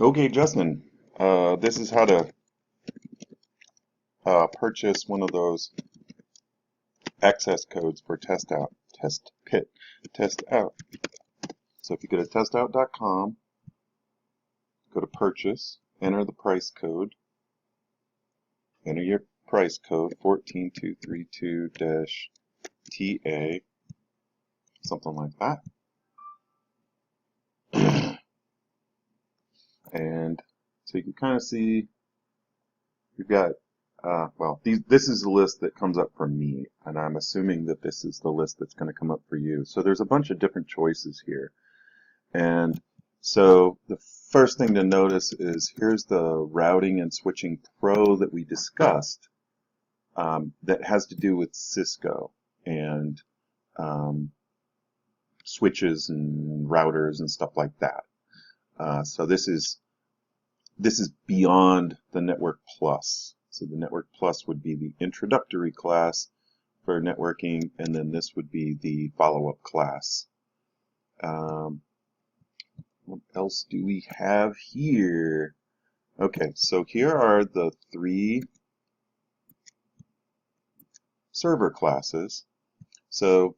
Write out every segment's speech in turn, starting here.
Okay, Justin, this is how to purchase one of those access codes for test out. So if you go to testout.com, go to purchase, enter the price code, enter your price code 14232-TA, something like that. And so you can kind of see you've got, this is the list that comes up for me, and I'm assuming that this is the list that's going to come up for you. So there's a bunch of different choices here. And so the first thing to notice is here's the routing and switching pro that we discussed that has to do with Cisco and um, switches and routers and stuff like that. So this is beyond the Network Plus. So the Network Plus would be the introductory class for networking, and then this would be the follow-up class. Um, what else do we have here? Okay, so here are the three server classes. So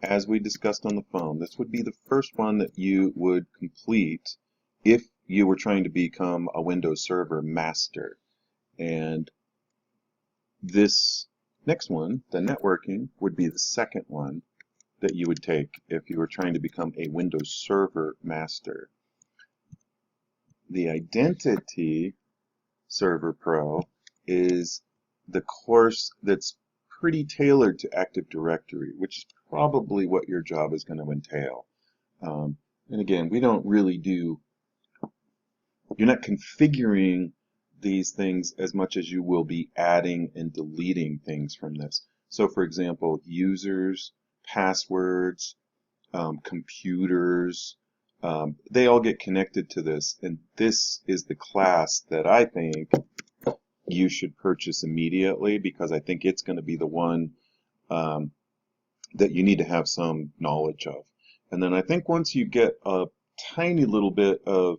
as we discussed on the phone, this would be the first one that you would complete if you were trying to become a Windows Server master. And this next one, the networking, would be the second one that you would take if you were trying to become a Windows Server master. The Identity Server Pro is the course that's pretty tailored to Active Directory, which is probably what your job is going to entail. And again, we don't really you're not configuring these things as much as you will be adding and deleting things from this. So for example, users, passwords, computers, they all get connected to this. And this is the class that I think you should purchase immediately because I think it's going to be the one um, that you need to have some knowledge of. And then I think once you get a tiny little bit of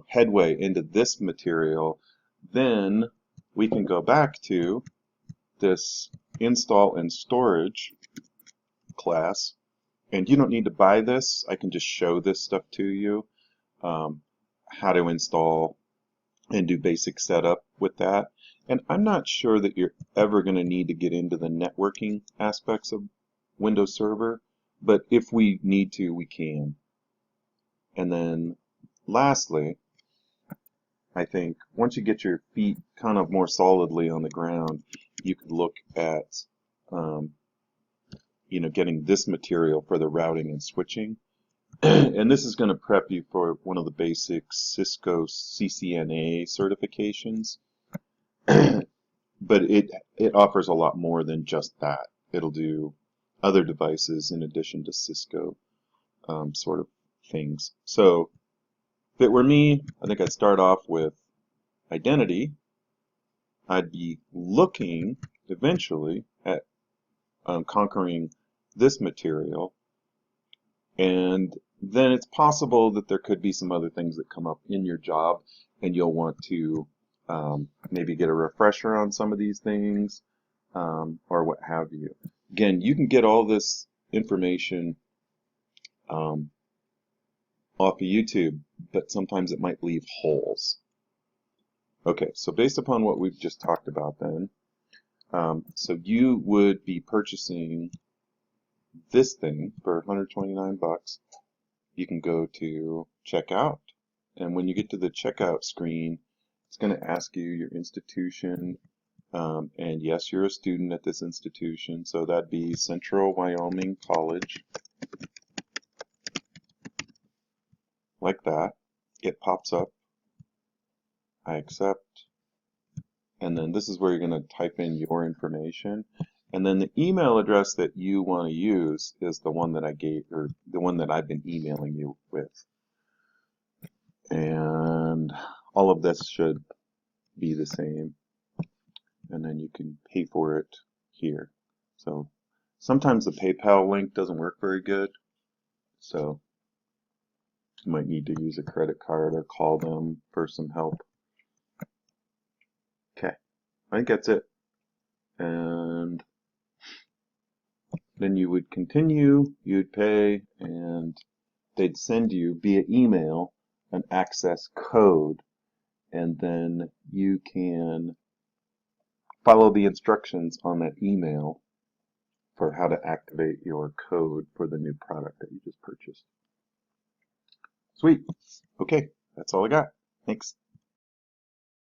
headway into this material, then we can go back to this install and storage class. And you don't need to buy this. I can just show this stuff to you, um, how to install and do basic setup with that. And I'm not sure that you're ever going to need to get into the networking aspects of Windows Server, but if we need to, we can. And then lastly, I think once you get your feet kind of more solidly on the ground, you could look at um, getting this material for the routing and switching. And this is going to prep you for one of the basic Cisco CCNA certifications. But it offers a lot more than just that. It'll do other devices in addition to Cisco sort of things. So if it were me, I think I'd start off with identity. I'd be looking eventually at conquering this material, and then it's possible that there could be some other things that come up in your job, and you'll want to maybe get a refresher on some of these things, or what have you. Again, you can get all this information um, off of YouTube, but sometimes it might leave holes. Okay, so based upon what we've just talked about then, so you would be purchasing this thing for 129 bucks. You can go to checkout, and when you get to the checkout screen, it's going to ask you your institution, and yes, you're a student at this institution, so that'd be Central Wyoming College, like that. It pops up, I accept, and then this is where you're going to type in your information. And then the email address that you want to use is the one that I gave, or the one that I've been emailing you with. And all of this should be the same. And then you can pay for it here. So sometimes the PayPal link doesn't work very good. So You might need to use a credit card or call them for some help. Okay, I think that's it. And then you would continue, you'd pay, and they'd send you via email an access code, and then you can follow the instructions on that email for how to activate your code for the new product that you just purchased. Sweet. Okay, that's all I got. Thanks.